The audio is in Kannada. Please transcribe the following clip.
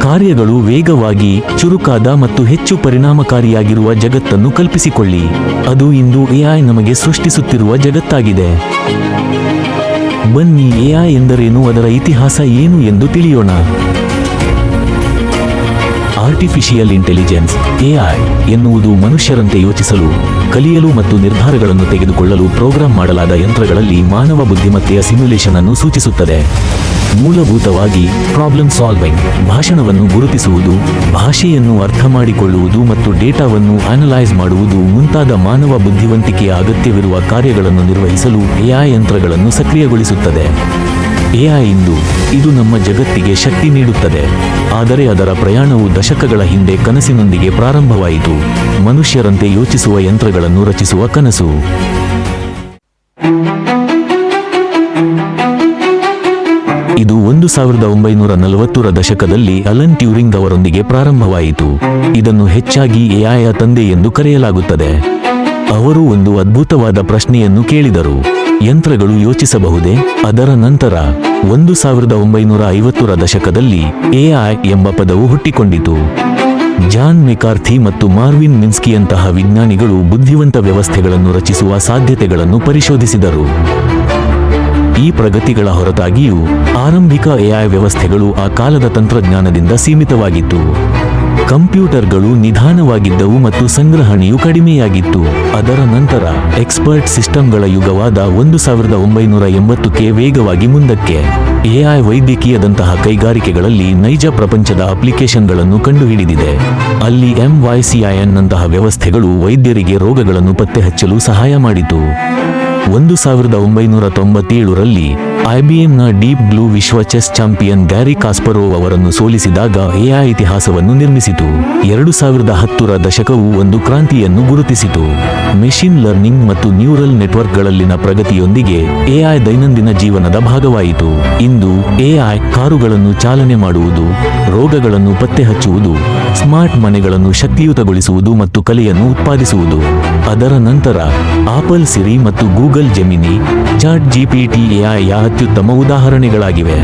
ಕಾರ್ಯಗಳು ವೇಗವಾಗಿ, ಚುರುಕಾದ ಮತ್ತು ಹೆಚ್ಚು ಪರಿಣಾಮಕಾರಿಯಾಗಿರುವ ಜಗತ್ತನ್ನು ಕಲ್ಪಿಸಿಕೊಳ್ಳಿ. ಅದು ಇಂದು ಎಐ ನಮಗೆ ಸೃಷ್ಟಿಸುತ್ತಿರುವ ಜಗತ್ತಾಗಿದೆ. ಬನ್ನಿ ಎಐ ಎಂದರೇನು, ಅದರ ಇತಿಹಾಸ ಏನು ಎಂದು ತಿಳಿಯೋಣ. ಆರ್ಟಿಫಿಷಿಯಲ್ ಇಂಟೆಲಿಜೆನ್ಸ್ ಎಐ ಎನ್ನುವುದು ಮನುಷ್ಯರಂತೆ ಯೋಚಿಸಲು, ಕಲಿಯಲು ಮತ್ತು ನಿರ್ಧಾರಗಳನ್ನು ತೆಗೆದುಕೊಳ್ಳಲು ಪ್ರೋಗ್ರಾಂ ಮಾಡಲಾದ ಯಂತ್ರಗಳಲ್ಲಿ ಮಾನವ ಬುದ್ಧಿಮತ್ತೆಯ ಸಿಮ್ಯುಲೇಷನ್ ಅನ್ನು ಸೂಚಿಸುತ್ತದೆ. ಮೂಲಭೂತವಾಗಿ ಪ್ರಾಬ್ಲಮ್ ಸಾಲ್ವಿಂಗ್, ಭಾಷಣವನ್ನು ಗುರುತಿಸುವುದು, ಭಾಷೆಯನ್ನು ಅರ್ಥಮಾಡಿಕೊಳ್ಳುವುದು ಮತ್ತು ಡೇಟಾವನ್ನು ಅನಲೈಸ್ ಮಾಡುವುದು ಮುಂತಾದ ಮಾನವ ಬುದ್ಧಿವಂತಿಕೆಯ ಅಗತ್ಯವಿರುವ ಕಾರ್ಯಗಳನ್ನು ನಿರ್ವಹಿಸಲು ಎಐ ಯಂತ್ರಗಳನ್ನು ಸಕ್ರಿಯಗೊಳಿಸುತ್ತದೆ. ಎಐ ಇಂದು ಇದು ನಮ್ಮ ಜಗತ್ತಿಗೆ ಶಕ್ತಿ ನೀಡುತ್ತದೆ, ಆದರೆ ಅದರ ಪ್ರಯಾಣವು ದಶಕಗಳ ಹಿಂದೆ ಕನಸಿನೊಂದಿಗೆ ಪ್ರಾರಂಭವಾಯಿತು. ಮನುಷ್ಯರಂತೆ ಯೋಚಿಸುವ ಯಂತ್ರಗಳನ್ನು ರಚಿಸುವ ಕನಸು. ಇದು 1940ರ ದಶಕದಲ್ಲಿ ಅಲನ್ ಟ್ಯೂರಿಂಗ್ ಅವರೊಂದಿಗೆ ಪ್ರಾರಂಭವಾಯಿತು. ಇದನ್ನು ಹೆಚ್ಚಾಗಿ ಎಐಯ ತಂದೆ ಎಂದು ಕರೆಯಲಾಗುತ್ತದೆ. ಅವರು ಒಂದು ಅದ್ಭುತವಾದ ಪ್ರಶ್ನೆಯನ್ನು ಕೇಳಿದರು: ಯಂತ್ರಗಳು ಯೋಚಿಸಬಹುದೇ? ಅದರ ನಂತರ 1950ರ ದಶಕದಲ್ಲಿ ಎಐ ಎಂಬ ಪದವು ಹುಟ್ಟಿಕೊಂಡಿತು. ಜಾನ್ ಮೆಕಾರ್ಥಿ ಮತ್ತು ಮಾರ್ವಿನ್ ಮಿನ್ಸ್ಕಿಯಂತಹ ವಿಜ್ಞಾನಿಗಳು ಬುದ್ಧಿವಂತ ವ್ಯವಸ್ಥೆಗಳನ್ನು ರಚಿಸುವ ಸಾಧ್ಯತೆಗಳನ್ನು ಪರಿಶೋಧಿಸಿದರು. ಈ ಪ್ರಗತಿಗಳ ಹೊರತಾಗಿಯೂ ಆರಂಭಿಕ ಎಐ ವ್ಯವಸ್ಥೆಗಳು ಆ ಕಾಲದ ತಂತ್ರಜ್ಞಾನದಿಂದ ಸೀಮಿತವಾಗಿತ್ತು. ಕಂಪ್ಯೂಟರ್ಗಳು ನಿಧಾನವಾಗಿದ್ದವು ಮತ್ತು ಸಂಗ್ರಹಣೆಯು ಕಡಿಮೆಯಾಗಿತ್ತು. ಅದರ ನಂತರ ಎಕ್ಸ್ಪರ್ಟ್ ಸಿಸ್ಟಮ್ಗಳ ಯುಗವಾದ 1980ಕ್ಕೆ ವೇಗವಾಗಿ ಮುಂದಕ್ಕೆ ಎಐ ವೈದ್ಯಕೀಯದಂತಹ ಕೈಗಾರಿಕೆಗಳಲ್ಲಿ ನೈಜ ಪ್ರಪಂಚದ ಅಪ್ಲಿಕೇಶನ್ಗಳನ್ನು ಕಂಡುಹಿಡಿದಿದೆ. ಅಲ್ಲಿ MYCIN ನಂತಹ ವ್ಯವಸ್ಥೆಗಳು ವೈದ್ಯರಿಗೆ ರೋಗಗಳನ್ನು ಪತ್ತೆಹಚ್ಚಲು ಸಹಾಯ ಮಾಡಿತು. 1997ರಲ್ಲಿ IBMನ ಡೀಪ್ ಬ್ಲೂ ವಿಶ್ವ ಚೆಸ್ ಚಾಂಪಿಯನ್ ಗ್ಯಾರಿ ಕಾಸ್ಪರೋವ್ ಅವರನ್ನು ಸೋಲಿಸಿದಾಗ ಎಐ ಇತಿಹಾಸವನ್ನು ನಿರ್ಮಿಸಿತು. 2010ರ ದಶಕವು ಒಂದು ಕ್ರಾಂತಿಯನ್ನು ಗುರುತಿಸಿತು. ಮೆಷಿನ್ ಲರ್ನಿಂಗ್ ಮತ್ತು ನ್ಯೂರಲ್ ನೆಟ್ವರ್ಕ್ಗಳಲ್ಲಿನ ಪ್ರಗತಿಯೊಂದಿಗೆ ಎಐ ದೈನಂದಿನ ಜೀವನದ ಭಾಗವಾಯಿತು. ಇಂದು ಎಐ ಕಾರುಗಳನ್ನು ಚಾಲನೆ ಮಾಡುವುದು, ರೋಗಗಳನ್ನು ಪತ್ತೆಹಚ್ಚುವುದು, ಸ್ಮಾರ್ಟ್ ಮನೆಗಳನ್ನು ಶಕ್ತಿಯುತಗೊಳಿಸುವುದು ಮತ್ತು ಕಲೆಯನ್ನು ಉತ್ಪಾದಿಸುವುದು. ಅದರ ನಂತರ ಆಪಲ್ ಸಿರಿ ಮತ್ತು ಗೂಗಲ್ ಜೆಮಿನಿ, ಚಾಟ್ GPT ಎಐಯ ಅತ್ಯುತ್ತಮ ಉದಾಹರಣೆಗಳಾಗಿವೆ.